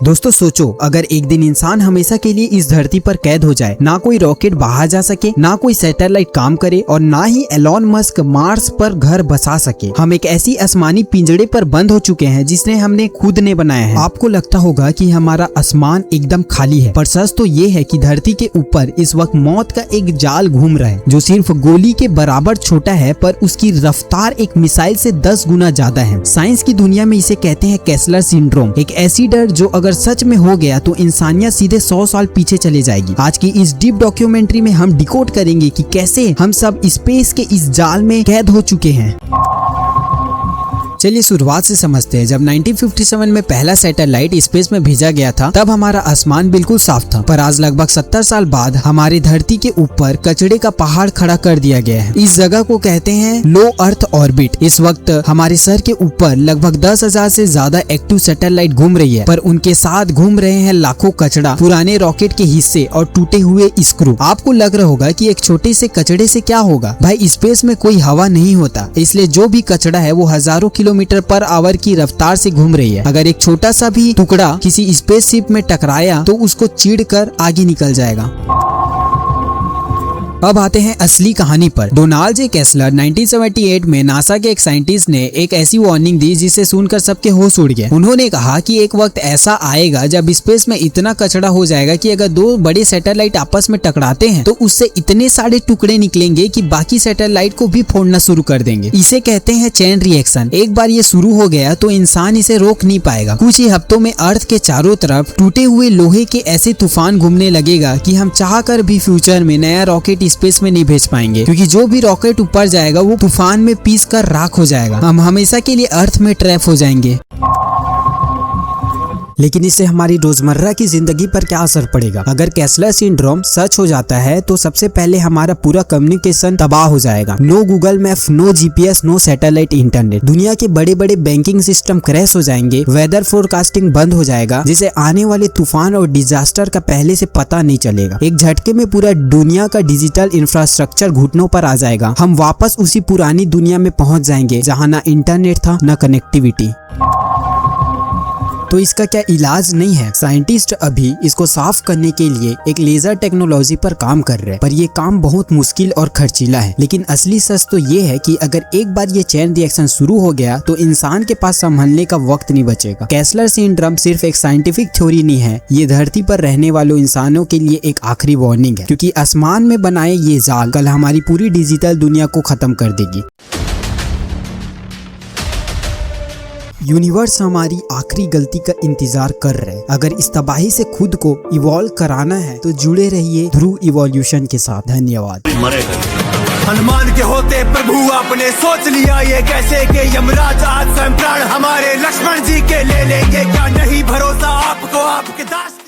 दोस्तों सोचो, अगर एक दिन इंसान हमेशा के लिए इस धरती पर कैद हो जाए, ना कोई रॉकेट बाहर जा सके, ना कोई सैटेलाइट काम करे और ना ही एलॉन मस्क मार्स पर घर बसा सके। हम एक ऐसी आसमानी पिंजड़े पर बंद हो चुके हैं जिसने हमने खुद ने बनाया है। आपको लगता होगा कि हमारा आसमान एकदम खाली है, पर सच तो ये है कि धरती के ऊपर इस वक्त मौत का एक जाल घूम रहा है जो सिर्फ गोली के बराबर छोटा है, पर उसकी रफ्तार एक मिसाइल से 10 गुना ज्यादा है। साइंस की दुनिया में इसे कहते हैं केस्लर सिंड्रोम, एक ऐसी डर जो अगर सच में हो गया तो इंसानियत सीधे 100 साल पीछे चले जाएगी। आज की इस डीप डॉक्यूमेंट्री में हम डिकोड करेंगे कि कैसे हम सब स्पेस के इस जाल में कैद हो चुके हैं। चलिए शुरुआत से समझते हैं। जब 1957 में पहला सैटेलाइट स्पेस में भेजा गया था, तब हमारा आसमान बिल्कुल साफ था, पर आज लगभग 70 साल बाद हमारी धरती के ऊपर कचड़े का पहाड़ खड़ा कर दिया गया है। इस जगह को कहते हैं लो अर्थ ऑर्बिट। इस वक्त हमारे सर के ऊपर लगभग 10,000 से ज्यादा एक्टिव सैटेलाइट घूम रही है, पर उनके साथ घूम रहे हैं लाखों कचड़ा, पुराने रॉकेट के हिस्से और टूटे हुए स्क्रू। आपको लग रहा होगा कि एक छोटे से कचड़े से क्या होगा। भाई, स्पेस में कोई हवा नहीं होता, इसलिए जो भी कचड़ा है वो हजारों किलोमीटर पर आवर की रफ्तार से घूम रही है। अगर एक छोटा सा भी टुकड़ा किसी स्पेसशिप में टकराया तो उसको चीरकर आगे निकल जाएगा। अब आते हैं असली कहानी पर। डोनाल्ड जे केस्लर 1978 में नासा के एक साइंटिस्ट ने एक ऐसी वार्निंग दी जिसे सुनकर सबके होश उड़ गए। उन्होंने कहा कि एक वक्त ऐसा आएगा जब स्पेस में इतना कचरा हो जाएगा कि अगर दो बड़े सैटेलाइट आपस में टकराते हैं तो उससे इतने सारे टुकड़े निकलेंगे कि बाकी सैटेलाइट को भी फोड़ना शुरू कर देंगे। इसे कहते हैं चेन रिएक्शन। एक बार ये शुरू हो गया तो इंसान इसे रोक नहीं पाएगा। कुछ ही हफ्तों में अर्थ के चारों तरफ टूटे हुए लोहे के ऐसे तूफान घूमने लगेगा कि हम चाहकर भी फ्यूचर में नया रॉकेट स्पेस में नहीं भेज पाएंगे, क्योंकि जो भी रॉकेट ऊपर जाएगा वो तूफान में पीस कर राख हो जाएगा। हम हमेशा के लिए अर्थ में ट्रैप हो जाएंगे। लेकिन इससे हमारी रोजमर्रा की जिंदगी पर क्या असर पड़ेगा? अगर केस्लर सिंड्रोम सच हो जाता है तो सबसे पहले हमारा पूरा कम्युनिकेशन तबाह हो जाएगा। No Google map, no GPS, no satellite internet. दुनिया के बड़े बड़े बैंकिंग सिस्टम क्रैश हो जाएंगे, वेदर फोरकास्टिंग बंद हो जाएगा, जिससे आने वाले तूफान और डिजास्टर का पहले से पता नहीं चलेगा। एक झटके में पूरा दुनिया का डिजिटल इंफ्रास्ट्रक्चर घुटनों पर आ जाएगा। हम वापस उसी पुरानी दुनिया में पहुंच जाएंगे जहाँ ना इंटरनेट था न कनेक्टिविटी। तो इसका क्या इलाज नहीं है? साइंटिस्ट अभी इसको साफ करने के लिए एक लेजर टेक्नोलॉजी पर काम कर रहे हैं, पर ये काम बहुत मुश्किल और खर्चीला है। लेकिन असली सच तो ये है कि अगर एक बार ये चेन रिएक्शन शुरू हो गया तो इंसान के पास संभलने का वक्त नहीं बचेगा। केस्लर सिंड्रोम सिर्फ एक साइंटिफिक थ्योरी नहीं है, ये धरती पर रहने वालों इंसानों के लिए एक आखिरी वार्निंग है, क्योंकि आसमान में बनाए ये जाल कल हमारी पूरी डिजिटल दुनिया को खत्म कर देगी। यूनिवर्स हमारी आखिरी गलती का इंतजार कर रहे हैं। अगर इस तबाही से खुद को इवॉल्व कराना है तो जुड़े रहिए ध्रुव इवोल्यूशन के साथ। धन्यवाद। हनुमान के होते प्रभु आपने सोच लिया ये कैसे कि यमराज आज स्वयं प्राण हमारे लक्ष्मण जी के ले लेंगे। क्या नहीं भरोसा आपको आपके दास